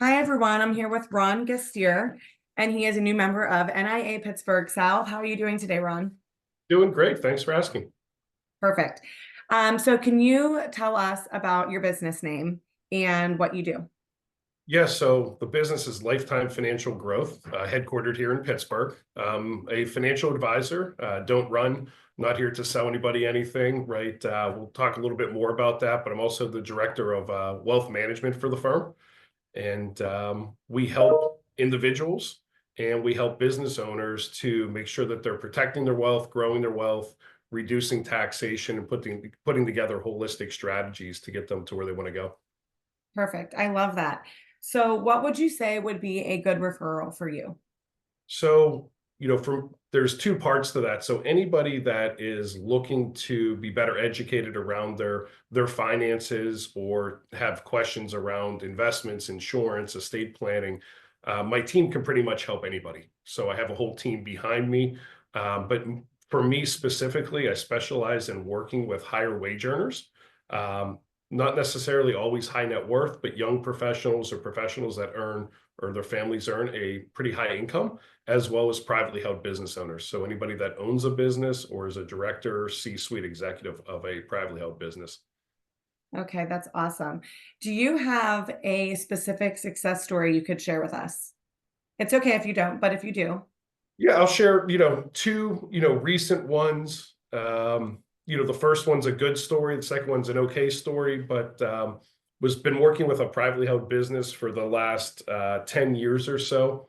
Hi, everyone. I'm here with Ron Gestiehr, and he is a new member of NIA Pittsburgh South. How are you doing today, Ron? Doing great. Thanks for asking. Perfect. So can you tell us about your business name and what you do? Yeah, so the business is Lifetime Financial Growth, headquartered here in Pittsburgh. A financial advisor, don't run, not here to sell anybody anything, right? We'll talk a little bit more about that, but I'm also the director of wealth management for the firm. And we help individuals and we help business owners to make sure that they're protecting their wealth, growing their wealth, reducing taxation, and putting together holistic strategies to get them to where they want to go. Perfect. I love that. So what would you say would be a good referral for you? So, from there's two parts to that. So anybody that is looking to be better educated around their finances or have questions around investments, insurance, estate planning, my team can pretty much help anybody. So I have a whole team behind me. But for me specifically, I specialize in working with higher wage earners. Um, Not necessarily always high net worth, but young professionals or professionals that earn or their families earn a pretty high income, as well as privately held business owners. So anybody that owns a business or is a director, C-suite executive of a privately held business. Okay, that's awesome. Do you have a specific success story you could share with us? It's okay if you don't, but if you do. Yeah, I'll share, two, recent ones. The first one's a good story, the second one's an okay story, but was been working with a privately held business for the last 10 years or so,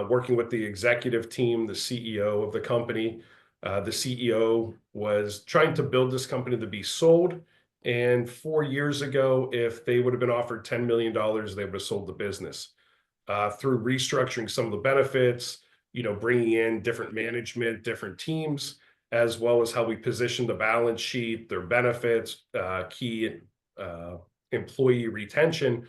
working with the executive team, the CEO of the company. The CEO was trying to build this company to be sold. And 4 years ago, if they would have been offered $10 million, they would have sold the business. Through restructuring some of the benefits, bringing in different management, different teams, as well as how we position the balance sheet, their benefits, key uh, employee retention.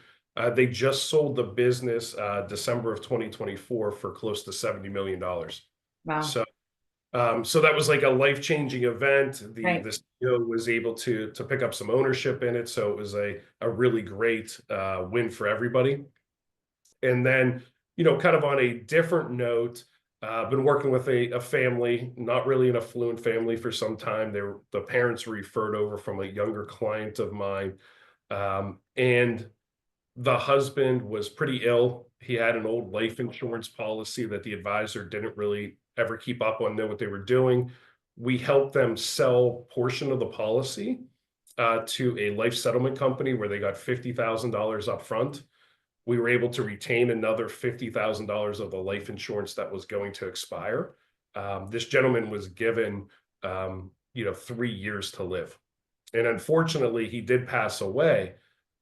They just sold the business December of 2024 for close to $70 million. Wow. So, so that was like a life-changing event. The Right. CEO was able to pick up some ownership in it, so it was a really great win for everybody. And then, kind of on a different note, been working with a family, not really an affluent family for some time. The parents were referred over from a younger client of mine. And the husband was pretty ill. He had an old life insurance policy that the advisor didn't really ever keep up on, know what they were doing. We helped them sell portion of the policy to a life settlement company where they got $50,000 up front. We were able to retain another $50,000 of the life insurance that was going to expire. This gentleman was given, 3 years to live. And unfortunately, he did pass away,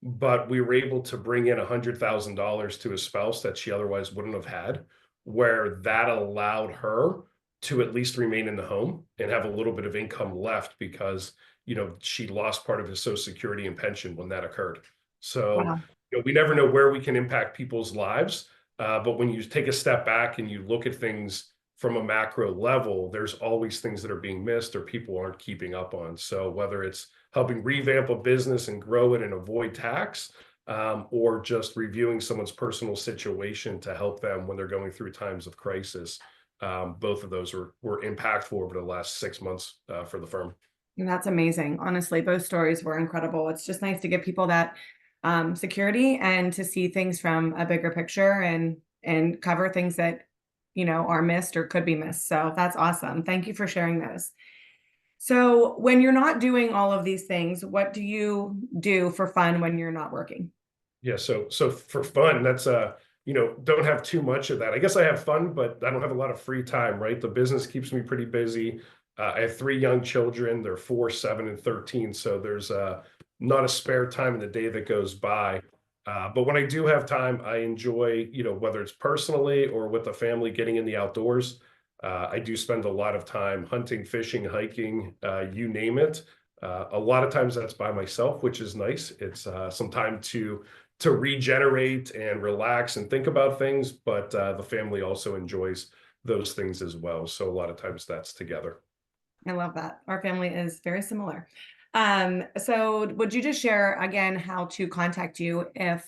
but we were able to bring in $100,000 to his spouse that she otherwise wouldn't have had, where that allowed her to at least remain in the home and have a little bit of income left because, she lost part of his Social Security and pension when that occurred. So, Wow. we never know where we can impact people's lives. But when you take a step back and you look at things from a macro level, there's always things that are being missed or people aren't keeping up on. So whether it's helping revamp a business and grow it and avoid tax, or just reviewing someone's personal situation to help them when they're going through times of crisis. Both of those were impactful over the last 6 months for the firm. And that's amazing. Honestly, both stories were incredible. It's just nice to give people that security and to see things from a bigger picture and cover things that are missed or could be missed. So that's awesome. Thank you for sharing those. So when you're not doing all of these things, what do you do for fun when you're not working? Yeah, so for fun, that's don't have too much of that. I guess I have fun, but I don't have a lot of free time, right? The business keeps me pretty busy. I have three young children. They're 4, 7, and 13. So there's not a spare time in the day that goes by. But when I do have time, I enjoy, whether it's personally or with the family, getting in the outdoors. I do spend a lot of time hunting, fishing, hiking, you name it. A lot of times that's by myself, which is nice. It's some time to regenerate and relax and think about things, but the family also enjoys those things as well. So a lot of times that's together. I love that. Our family is very similar. So would you just share again how to contact you if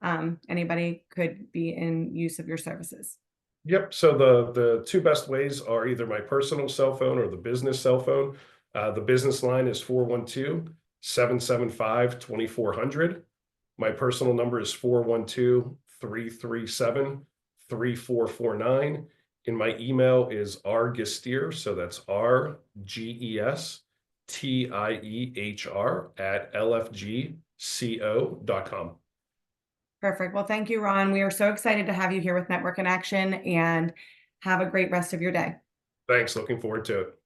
anybody could be in use of your services. Yep. So the two best ways are either my personal cell phone or the business cell phone. The business line is 412-775-2400. My personal number is 412-337-3449. And my email is rgestiehr, so that's RGESTIEHR at lfgco.com. Perfect. Well, thank you, Ron. We are so excited to have you here with Network in Action, and have a great rest of your day. Thanks. Looking forward to it.